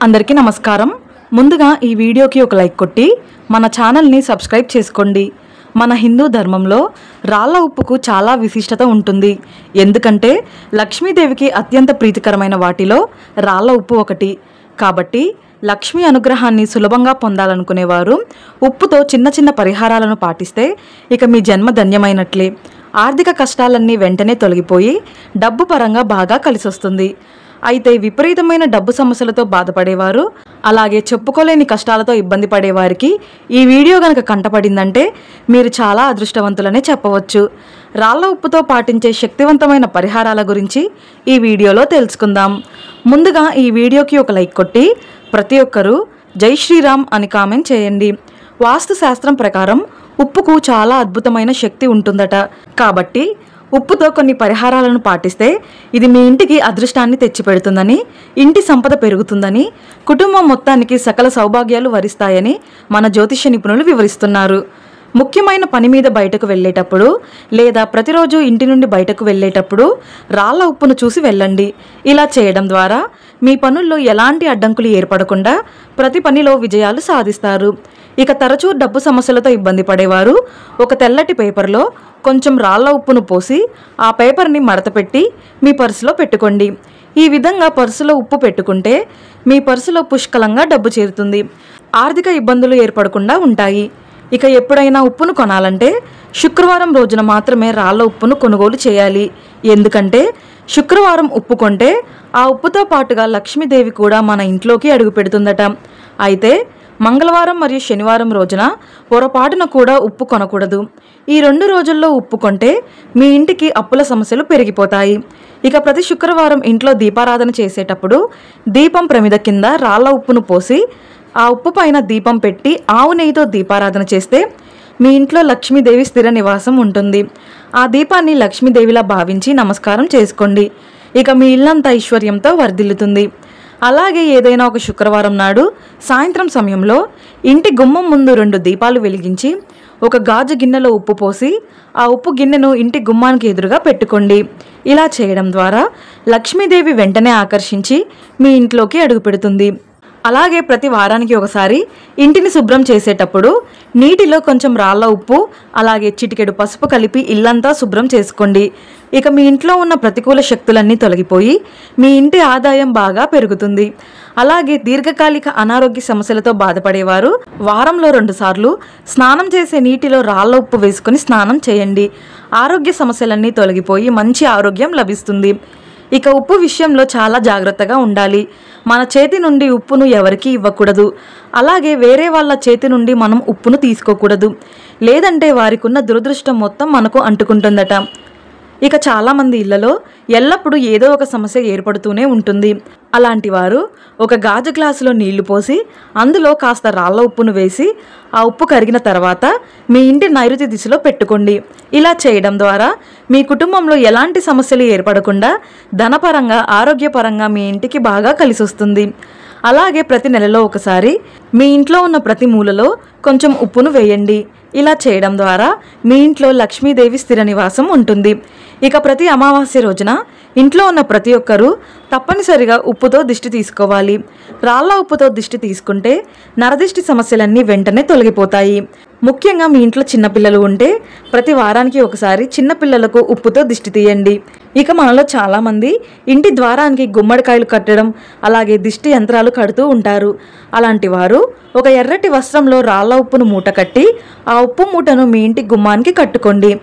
అందరికీ నమస్కారం। ముందుగా ఈ వీడియోకి ఒక లైక్ కొట్టి మన ఛానల్ ని సబ్స్క్రైబ్ చేసుకోండి। మన హిందూ ధర్మంలో రాళ్ళ ఉప్పుకు చాలా విశిష్టత ఉంటుంది। ఎందుకంటే లక్ష్మీదేవికి అత్యంత ప్రీతికరమైన వాటిలో రాళ్ళ ఉప్పు ఒకటి। కాబట్టి లక్ష్మీ అనుగ్రహాన్ని సులభంగా పొందాలనుకునేవారు ఉప్పుతో చిన్న చిన్న పరిహారాలను పాటిస్తే ఇక మీ జన్మ ధన్యమైనట్లే। ఆర్థిక కష్టాలన్నీ వెంటనే తొలగిపోయి డబ్బు పరంగా బాగా కలిసొస్తుంది। అయితే విపరీతమైన డబ్బు సమస్యలతో బాధపడేవారు అలాగే చెప్పుకోలేని కష్టాలతో ఇబ్బంది పడేవారికి ఈ వీడియో గనుక కంటపడిందంటే మీరు చాలా అదృష్టవంతులనే చెప్పవచ్చు। రాళ్ళ ఉప్పుతో పాటించే శక్తివంతమైన పరిహారాల గురించి ఈ వీడియోలో తెలుసుకుందాం। ముందుగా ఈ వీడియోకి ఒక లైక్ కొట్టి ప్రతి ఒక్కరూ జై శ్రీరామ్ అని కామెంట్ చేయండి। వాస్తు శాస్త్రం ప్రకారం ఉప్పుకు చాలా అద్భుతమైన శక్తి ఉంటుందట। కాబట్టి ఉప్పుతో కొన్ని పరిహారాలను పాటిస్తే ఇది మీ ఇంటికి అదృష్టాన్ని తెచ్చిపెడుతుందని, ఇంటి సంపద పెరుగుతుందని, కుటుంబం మొత్తానికి సకల సౌభాగ్యాలు వరిస్తాయని మన జ్యోతిష్య నిపుణులు వివరిస్తున్నారు। ముఖ్యమైన పని మీద బయటకు వెళ్ళేటప్పుడు లేదా ప్రతిరోజు ఇంటి నుండి బయటకు వెళ్ళేటప్పుడు రాళ్ళ ఉప్పును చూసి వెళ్ళండి। ఇలా చేయడం ద్వారా మీ పనుల్లో ఎలాంటి అడ్డంకులు ఏర్పడకుండా ప్రతి పనిలో విజయాలు సాధిస్తారు। ఇక తరచూ డబ్బు సమస్యలతో ఇబ్బంది పడేవారు ఒక తెల్లటి పేపర్లో కొంచెం రాళ్ళ ఉప్పును పోసి ఆ పేపర్ని మడతపెట్టి మీ పర్సులో పెట్టుకోండి। ఈ విధంగా పర్సులో ఉప్పు పెట్టుకుంటే మీ పర్సులో పుష్కలంగా డబ్బు చేరుతుంది, ఆర్థిక ఇబ్బందులు ఏర్పడకుండా ఉంటాయి। ఇక ఎప్పుడైనా ఉప్పును కొనాలంటే శుక్రవారం రోజున మాత్రమే రాళ్ళ ఉప్పును కొనుగోలు చేయాలి। ఎందుకంటే శుక్రవారం ఉప్పు కొంటే ఆ ఉప్పుతో పాటుగా లక్ష్మీదేవి కూడా మన ఇంట్లోకి అడుగు పెడుతుందట। అయితే మంగళవారం మరియు శనివారం రోజున పొరపాటున కూడా ఉప్పు కొనకూడదు। ఈ 2 రోజుల్లో ఉప్పు కొంటే మీ ఇంటికి అప్పుల సమస్యలు పెరిగిపోతాయి। ఇక ప్రతి శుక్రవారం ఇంట్లో దీపారాధన చేసేటప్పుడు దీపం ప్రమిద కింద రాళ్ళ ఉప్పును పోసి ఆ ఉప్పు పైన దీపం పెట్టి ఆవు నెయ్యితో దీపారాధన చేస్తే మీ ఇంట్లో లక్ష్మీదేవి స్థిర నివాసం ఉంటుంది। ఆ దీపాన్ని లక్ష్మీదేవిలా భావించి నమస్కారం చేసుకోండి। ఇక మీ ఇల్లంతా ఐశ్వర్యంతో వర్ధిల్లుతుంది। అలాగే ఏదైనా ఒక శుక్రవారం నాడు సాయంత్రం సమయంలో ఇంటి గుమ్మం ముందు 2 దీపాలు వెలిగించి ఒక గాజు గిన్నెలో ఉప్పు పోసి ఆ ఉప్పు గిన్నెను ఇంటి గుమ్మానికి ఎదురుగా పెట్టుకోండి। ఇలా చేయడం ద్వారా లక్ష్మీదేవి వెంటనే ఆకర్షించి మీ ఇంట్లోకి అడుగు పెడుతుంది। అలాగే ప్రతి వారానికి ఒకసారి ఇంటిని శుభ్రం చేసేటప్పుడు నీటిలో కొంచెం రాళ్ళ ఉప్పు అలాగే చిటికెడు పసుపు కలిపి ఇల్లంతా శుభ్రం చేసుకోండి। ఇక మీ ఇంట్లో ఉన్న ప్రతికూల శక్తులన్నీ తొలగిపోయి మీ ఇంటి ఆదాయం బాగా పెరుగుతుంది। అలాగే దీర్ఘకాలిక అనారోగ్య సమస్యలతో బాధపడేవారు వారంలో 2 సార్లు స్నానం చేసే నీటిలో రాళ్ళ ఉప్పు వేసుకొని స్నానం చేయండి। ఆరోగ్య సమస్యలన్నీ తొలగిపోయి మంచి ఆరోగ్యం లభిస్తుంది। ఇక ఉప్పు విషయంలో చాలా జాగ్రత్తగా ఉండాలి। మన చేతి నుండి ఉప్పును ఎవరికీ ఇవ్వకూడదు, అలాగే వేరే వాళ్ళ చేతి నుండి మనం ఉప్పును తీసుకోకూడదు, లేదంటే వారికి ఉన్న దురదృష్టం మొత్తం మనకు అంటుకుంటుందట। ఇక చాలామంది ఇళ్లలో ఎల్లప్పుడూ ఏదో ఒక సమస్య ఏర్పడుతూనే ఉంటుంది। అలాంటి వారు ఒక గాజు గ్లాసులో నీళ్లు పోసి అందులో కాస్త రాళ్ళ ఉప్పును వేసి ఆ ఉప్పు కరిగిన తర్వాత మీ ఇంటి నైరుతి దిశలో పెట్టుకోండి। ఇలా చేయడం ద్వారా మీ కుటుంబంలో ఎలాంటి సమస్యలు ఏర్పడకుండా ధనపరంగా ఆరోగ్యపరంగా మీ ఇంటికి బాగా కలిసొస్తుంది। అలాగే ప్రతి నెలలో ఒకసారి మీ ఇంట్లో ఉన్న ప్రతి మూలలో కొంచెం ఉప్పును వేయండి। ఇలా చేయడం ద్వారా మీ ఇంట్లో లక్ష్మీదేవి స్థిర నివాసం ఉంటుంది। ఇక ప్రతి అమావాస్య రోజున ఇంట్లో ఉన్న ప్రతి ఒక్కరూ తప్పనిసరిగా ఉప్పుతో దిష్టి తీసుకోవాలి। రాళ్ళ ఉప్పుతో దిష్టి తీసుకుంటే నరదిష్టి సమస్యలన్నీ వెంటనే తొలగిపోతాయి। ముఖ్యంగా మీ ఇంట్లో చిన్నపిల్లలు ఉంటే ప్రతి వారానికి ఒకసారి చిన్నపిల్లలకు ఉప్పుతో దిష్టి తీయండి। ఇక మనలో చాలామంది ఇంటి ద్వారానికి గుమ్మడికాయలు కట్టడం అలాగే దిష్టి యంత్రాలు కడుతూ ఉంటారు। అలాంటి వారు ఒక ఎర్రటి వస్త్రంలో రాళ్ళ ఉప్పును మూట కట్టి ఆ ఉప్పు మూటను మీ ఇంటి గుమ్మానికి కట్టుకోండి।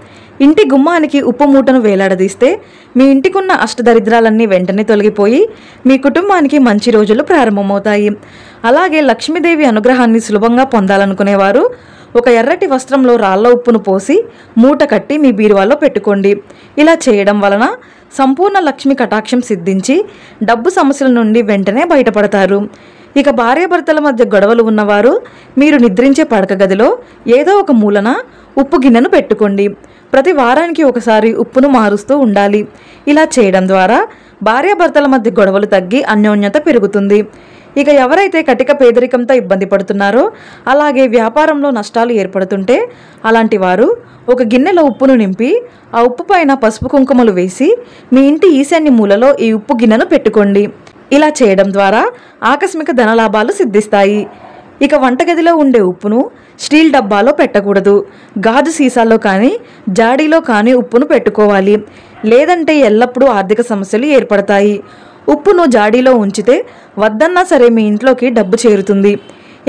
ఇంటి గుమ్మానికి ఉప్పు మూటను వేలాడదీస్తే మీ ఇంటికున్న అష్టదరిద్రాలన్నీ వెంటనే తొలగిపోయి మీ కుటుంబానికి మంచి రోజులు ప్రారంభమవుతాయి। అలాగే లక్ష్మీదేవి అనుగ్రహాన్ని సులభంగా పొందాలనుకునేవారు ఒక ఎర్రటి వస్త్రంలో రాళ్ళ ఉప్పును పోసి మూట కట్టి మీ బీరువాలో పెట్టుకోండి। ఇలా చేయడం వలన సంపూర్ణ లక్ష్మి కటాక్షం సిద్ధించి డబ్బు సమస్యల నుండి వెంటనే బయటపడతారు। ఇక భార్యాభర్తల మధ్య గొడవలు ఉన్నవారు మీరు నిద్రించే పడక గదిలో ఏదో ఒక మూలన ఉప్పు గిన్నెను పెట్టుకోండి। ప్రతి వారానికి ఒకసారి ఉప్పును మారుస్తూ ఉండాలి। ఇలా చేయడం ద్వారా భార్యాభర్తల మధ్య గొడవలు తగ్గి అన్యోన్యత పెరుగుతుంది। ఇక ఎవరైతే కటిక పేదరికంతో ఇబ్బంది పడుతున్నారో అలాగే వ్యాపారంలో నష్టాలు ఏర్పడుతుంటే అలాంటి వారు ఒక గిన్నెలో ఉప్పును నింపి ఆ ఉప్పు పైన పసుపు కుంకుమలు వేసి మీ ఇంటి ఈశాన్య మూలలో ఈ ఉప్పు గిన్నెను పెట్టుకోండి। ఇలా చేయడం ద్వారా ఆకస్మిక ధనలాభాలు సిద్ధిస్తాయి. ఇక వంటగదిలో ఉండే ఉప్పును స్టీల్ డబ్బాలో పెట్టకూడదు. గాజు సీసాలో కానీ జాడీలో కానీ ఉప్పును పెట్టుకోవాలి. లేదంటే ఎల్లప్పుడూ ఆర్థిక సమస్యలు ఏర్పడతాయి. ఉప్పును జాడీలో ఉంచితే వద్దన్నా సరే మీ ఇంట్లోకి డబ్బు చేరుతుంది.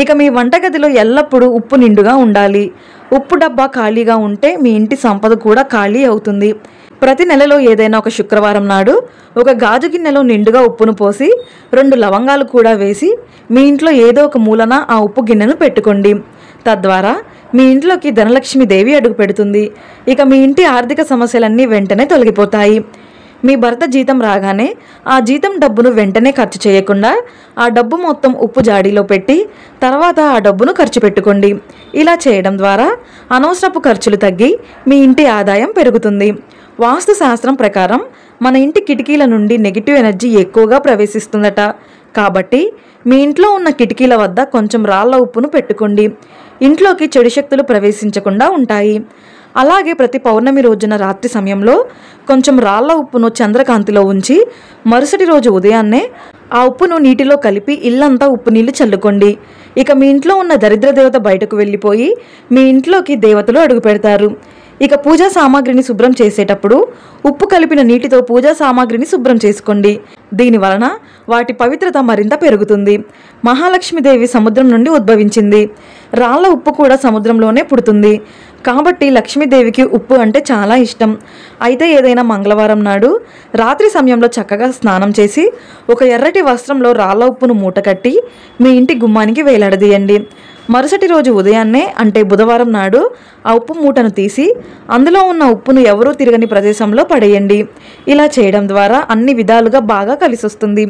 ఇక మీ వంటగదిలో ఎల్లప్పుడూ ఉప్పు నిండుగా ఉండాలి. ఉప్పు డబ్బా ఖాళీగా ఉంటే మీ ఇంటి సంపద కూడా ఖాళీ అవుతుంది. ప్రతి నెలలో ఏదైనా ఒక శుక్రవారం నాడు ఒక గాజు గిన్నెలో నిండుగా ఉప్పును పోసి 2 లవంగాలు కూడా వేసి మీ ఇంట్లో ఏదో ఒక మూలన ఆ ఉప్పు గిన్నెను పెట్టుకోండి. తద్వారా మీ ఇంట్లోకి ధనలక్ష్మీదేవి అడుగు పెడుతుంది. ఇక మీ ఇంటి ఆర్థిక సమస్యలన్నీ వెంటనే తొలగిపోతాయి. మీ భర్త జీతం రాగానే ఆ జీతం డబ్బును వెంటనే ఖర్చు చేయకుండా ఆ డబ్బు మొత్తం ఉప్పు జాడీలో పెట్టి తర్వాత ఆ డబ్బును ఖర్చు పెట్టుకోండి. ఇలా చేయడం ద్వారా అనవసరపు ఖర్చులు తగ్గి మీ ఇంటి ఆదాయం పెరుగుతుంది. వాస్తు శాస్త్రం ప్రకారం మన ఇంటి కిటికీల నుండి నెగిటివ్ ఎనర్జీ ఎక్కువగా ప్రవేశిస్తుందట. కాబట్టి మీ ఇంట్లో ఉన్న కిటికీల వద్ద కొంచెం రాళ్ల ఉప్పును పెట్టుకోండి. ఇంట్లోకి చెడు శక్తులు ప్రవేశించకుండా ఉంటాయి. అలాగే ప్రతి పౌర్ణమి రోజున రాత్రి సమయంలో కొంచెం రాళ్ల ఉప్పును చంద్రకాంతిలో ఉంచి మరుసటి రోజు ఉదయాన్నే ఆ ఉప్పును నీటిలో కలిపి ఇల్లంతా ఉప్పు నీళ్లు చల్లుకోండి. ఇక మీ ఇంట్లో ఉన్న దరిద్ర దేవత బయటకు వెళ్ళిపోయి మీ ఇంట్లోకి దేవతలు అడుగు పెడతారు. ఇక పూజా సామాగ్రిని శుభ్రం చేసేటప్పుడు ఉప్పు కలిపిన నీటితో పూజా సామాగ్రిని శుభ్రం చేసుకోండి. దీని వలన వాటి పవిత్రత మరింత పెరుగుతుంది. మహాలక్ష్మీదేవి సముద్రం నుండి ఉద్భవించింది. రాళ్ల ఉప్పు కూడా సముద్రంలోనే పుడుతుంది. కాబట్టి లక్ష్మీదేవికి ఉప్పు అంటే చాలా ఇష్టం. అయితే ఏదైనా మంగళవారం నాడు రాత్రి సమయంలో చక్కగా స్నానం చేసి ఒక ఎర్రటి వస్త్రంలో రాళ్ల ఉప్పును మూట కట్టి మీ ఇంటి గుమ్మానికి వేలాడదీయండి. మరుసటి రోజు ఉదయాన్నే అంటే బుధవారం నాడు ఆ ఉప్పు మూటను తీసి అందులో ఉన్న ఉప్పును ఎవరూ తిరగని ప్రదేశంలో పడేయండి. ఇలా చేయడం ద్వారా అన్ని విధాలుగా బాగా కలిసొస్తుంది.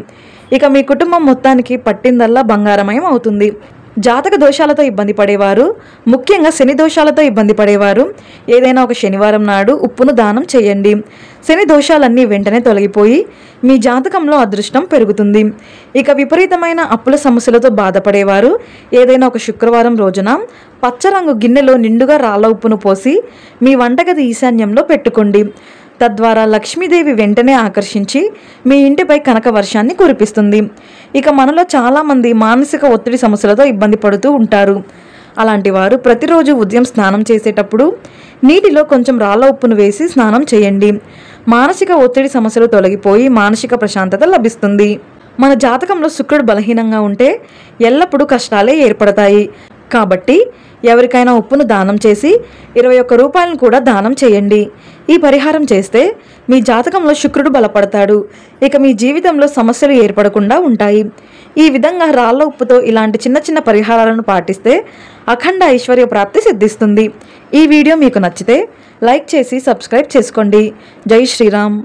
ఇక మీ కుటుంబం మొత్తానికి పట్టిందల్లా బంగారమయం అవుతుంది. జాతక దోషాలతో ఇబ్బంది పడేవారు, ముఖ్యంగా శని దోషాలతో ఇబ్బంది పడేవారు ఏదైనా ఒక శనివారం నాడు ఉప్పును దానం చేయండి. శని దోషాలన్నీ వెంటనే తొలగిపోయి మీ జాతకంలో అదృష్టం పెరుగుతుంది. ఇక విపరీతమైన అప్పుల సమస్యలతో బాధపడేవారు ఏదైనా ఒక శుక్రవారం రోజున పచ్చరంగు గిన్నెలో నిండుగా రాళ్ల ఉప్పును పోసి మీ వంటగది ఈశాన్యంలో పెట్టుకోండి. తద్వారా లక్ష్మీదేవి వెంటనే ఆకర్షించి మీ ఇంటిపై కనక వర్షాన్ని కురిపిస్తుంది. ఇక మనలో చాలామంది మానసిక ఒత్తిడి సమస్యలతో ఇబ్బంది పడుతూ ఉంటారు. అలాంటి వారు ప్రతిరోజు ఉదయం స్నానం చేసేటప్పుడు నీటిలో కొంచెం రాళ్ల ఉప్పును వేసి స్నానం చేయండి. మానసిక ఒత్తిడి సమస్యలు తొలగిపోయి మానసిక ప్రశాంతత లభిస్తుంది. మన జాతకంలో శుక్రుడు బలహీనంగా ఉంటే ఎల్లప్పుడూ కష్టాలే ఏర్పడతాయి. కాబట్టి ఎవరికైనా ఉప్పును దానం చేసి 21 రూపాయలను కూడా దానం చేయండి. ఈ పరిహారం చేస్తే మీ జాతకంలో శుక్రుడు బలపడతాడు. ఇక మీ జీవితంలో సమస్యలు ఏర్పడకుండా ఉంటాయి. ఈ విధంగా రాళ్ల ఉప్పుతో ఇలాంటి చిన్న చిన్న పరిహారాలను పాటిస్తే అఖండ ఐశ్వర్య ప్రాప్తి సిద్ధిస్తుంది. ఈ వీడియో మీకు నచ్చితే లైక్ చేసి సబ్స్క్రైబ్ చేసుకోండి. జై శ్రీరామ్.